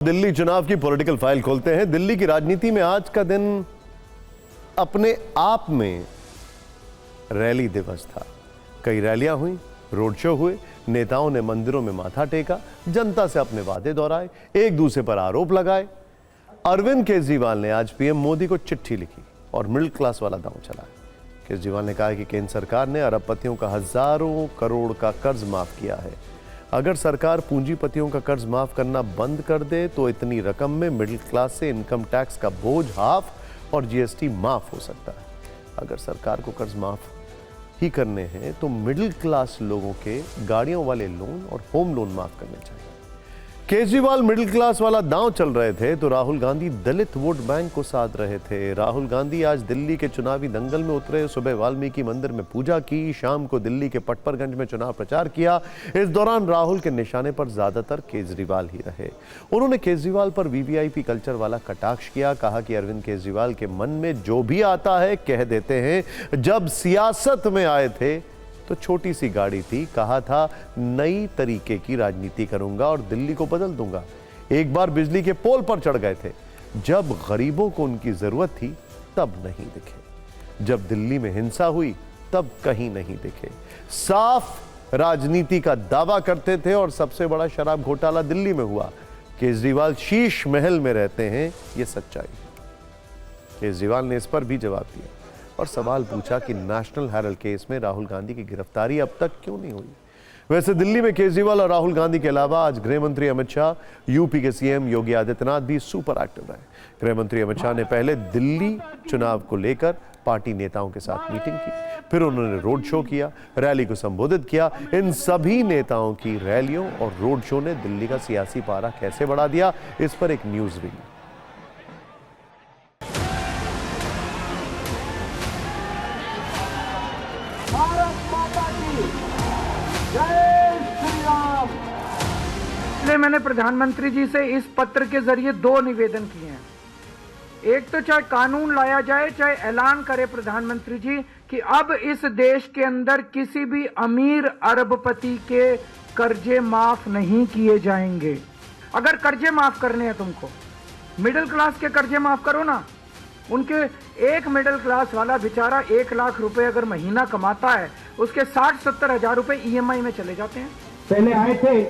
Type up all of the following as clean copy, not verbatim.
दिल्ली चुनाव की political file खोलते हैं। दिल्ली की राजनीति में आज का दिन अपने आप में रैली दिवस था। कई रैलियां हुई, रोड शो हुए, नेताओं ने मंदिरों में माथा टेका, जनता से अपने वादे दोहराए, एक दूसरे पर आरोप लगाए। अरविंद केजरीवाल ने आज पीएम मोदी को चिट्ठी लिखी और मिडिल क्लास वाला दांव चलाया। केजरीवाल ने कहा कि केंद्र सरकार ने अरबपतियों का हजारों करोड़ का कर्ज माफ किया है। अगर सरकार पूंजीपतियों का कर्ज माफ करना बंद कर दे तो इतनी रकम में मिडिल क्लास से इनकम टैक्स का बोझ हाफ और जीएसटी माफ हो सकता है। अगर सरकार को कर्ज माफ ही करने हैं तो मिडिल क्लास लोगों के गाड़ियों वाले लोन और होम लोन माफ करने चाहिए। केजरीवाल मिडिल क्लास वाला दांव चल रहे थे तो राहुल गांधी दलित वोट बैंक को साध रहे थे। राहुल गांधी आज दिल्ली के चुनावी दंगल में उतरे। सुबह वाल्मीकि मंदिर में पूजा की, शाम को दिल्ली के पटपरगंज में चुनाव प्रचार किया। इस दौरान राहुल के निशाने पर ज्यादातर केजरीवाल ही रहे। उन्होंने केजरीवाल पर वीवीआईपी कल्चर वाला कटाक्ष किया। कहा कि अरविंद केजरीवाल के मन में जो भी आता है कह देते हैं। जब सियासत में आए थे तो छोटी सी गाड़ी थी, कहा था नई तरीके की राजनीति करूंगा और दिल्ली को बदल दूंगा। एक बार बिजली के पोल पर चढ़ गए थे। जब गरीबों को उनकी जरूरत थी तब नहीं दिखे। जब दिल्ली में हिंसा हुई तब कहीं नहीं दिखे। साफ राजनीति का दावा करते थे और सबसे बड़ा शराब घोटाला दिल्ली में हुआ। केजरीवाल शीश महल में रहते हैं, यह सच्चाई। केजरीवाल ने इस पर भी जवाब दिया और सवाल पूछा कि नेशनल हेराल्ड केस में राहुल गांधी की गिरफ्तारी अब तक क्यों नहीं हुई। वैसे दिल्ली में केजरीवाल और राहुल गांधी के अलावा आज गृह मंत्री अमित शाह, यूपी के सीएम योगी आदित्यनाथ भी सुपर एक्टिव रहे। गृह मंत्री अमित शाह ने पहले दिल्ली चुनाव को लेकर पार्टी नेताओं के साथ मीटिंग की, फिर उन्होंने रोड शो किया, रैली को संबोधित किया। इन सभी नेताओं की रैलियों और रोड शो ने दिल्ली का सियासी पारा कैसे बढ़ा दिया, इस पर एक न्यूज भी। इसलिए मैंने प्रधानमंत्री जी से इस पत्र के जरिए दो निवेदन किए हैं। एक तो चाहे कानून लाया जाए, चाहे ऐलान करे प्रधानमंत्री जी कि अब इस देश के अंदर किसी भी अमीर अरबपति के कर्जे माफ नहीं किए जाएंगे। अगर कर्जे माफ करने हैं तुमको, मिडिल क्लास के कर्जे माफ करो ना। उनके एक मिडिल क्लास वाला बेचारा 1 लाख रुपए अगर महीना कमाता है, उसके 60-70 हजार रुपए ईएमआई में चले जाते हैं। पहले आए थे,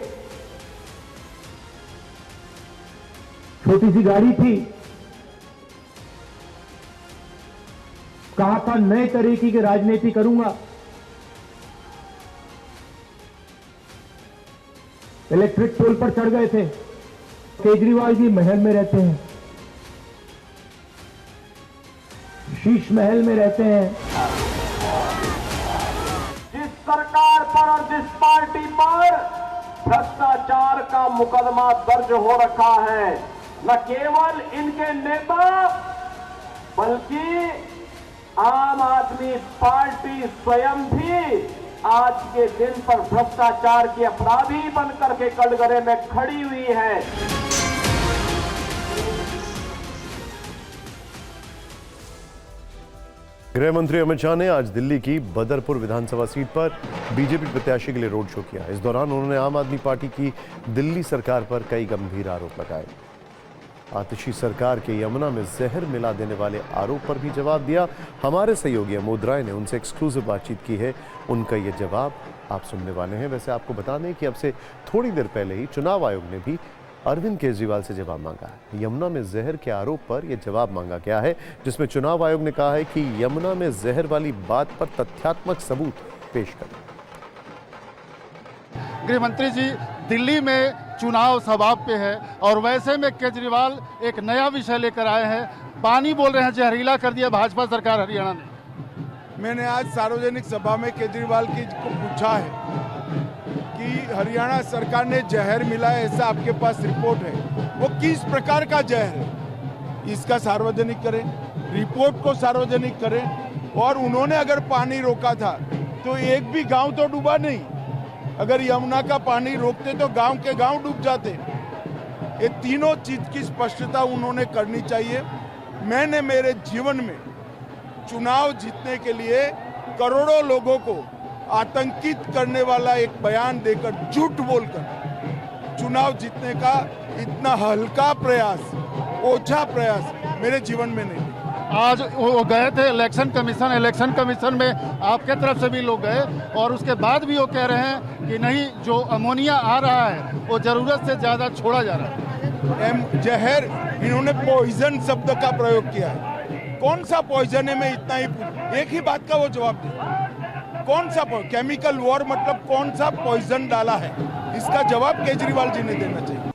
छोटी सी गाड़ी थी, कहा था नए तरीके की राजनीति करूंगा। इलेक्ट्रिक पोल पर चढ़ गए थे। केजरीवाल जी महल में रहते हैं, शीश महल में रहते हैं। जिस सरकार पर और जिस पार्टी पर भ्रष्टाचार का मुकदमा दर्ज हो रखा है, न केवल इनके नेता बल्कि आम आदमी पार्टी स्वयं भी आज के दिन पर भ्रष्टाचार के अपराधी बनकर के कटघरे में खड़ी हुई है। गृह मंत्री अमित शाह ने आज दिल्ली की बदरपुर विधानसभा सीट पर बीजेपी प्रत्याशी के लिए रोड शो किया। इस दौरान उन्होंने आम आदमी पार्टी की दिल्ली सरकार पर कई गंभीर आरोप लगाए। आतिशी सरकार के यमुना में जहर मिला देने वाले आरोप पर भी जवाब दिया। हमारे सहयोगी अमोद राय ने उनसे एक्सक्लूसिव बातचीत की है, उनका ये जवाब आप सुनने वाले हैं। वैसे आपको बता दें कि अब से थोड़ी देर पहले ही चुनाव आयोग ने भी अरविंद केजरीवाल से जवाब मांगा है। यमुना में जहर के आरोप पर यह जवाब मांगा गया है, जिसमें चुनाव आयोग ने कहा है कि यमुना में जहर वाली बात पर तथ्यात्मक सबूत पेश करें। गृह मंत्री जी, दिल्ली में चुनाव सभा पे है और वैसे में केजरीवाल एक नया विषय लेकर आए हैं। पानी बोल रहे हैं जहरीला कर दिया भाजपा सरकार हरियाणा ने। मैंने आज सार्वजनिक सभा में केजरीवाल जी को पूछा है कि हरियाणा सरकार ने जहर मिला है, ऐसा आपके पास रिपोर्ट है, वो किस प्रकार का जहर है, इसका सार्वजनिक करें, रिपोर्ट को सार्वजनिक करें। और उन्होंने अगर पानी रोका था तो एक भी गांव तो डूबा नहीं। अगर यमुना का पानी रोकते तो गांव के गांव डूब जाते। ये तीनों चीज की स्पष्टता उन्होंने करनी चाहिए। मैंने मेरे जीवन में चुनाव जीतने के लिए करोड़ों लोगों को आतंकित करने वाला एक बयान देकर, झूठ बोलकर चुनाव जीतने का इतना हल्का प्रयास, ओछा प्रयास मेरे जीवन में नहीं। आज वो गए थे इलेक्शन कमीशन में आपके तरफ से भी लोग गए और उसके बाद भी वो कह रहे हैं कि नहीं, जो अमोनिया आ रहा है वो जरूरत से ज्यादा छोड़ा जा रहा है। जहर, इन्होंने पॉइजन शब्द का प्रयोग किया है। कौन सा पॉइजन है, मैं इतना ही एक ही बात का वो जवाब दे, कौन सा केमिकल वॉर मतलब कौन सा पॉइजन डाला है, इसका जवाब केजरीवाल जी ने देना चाहिए।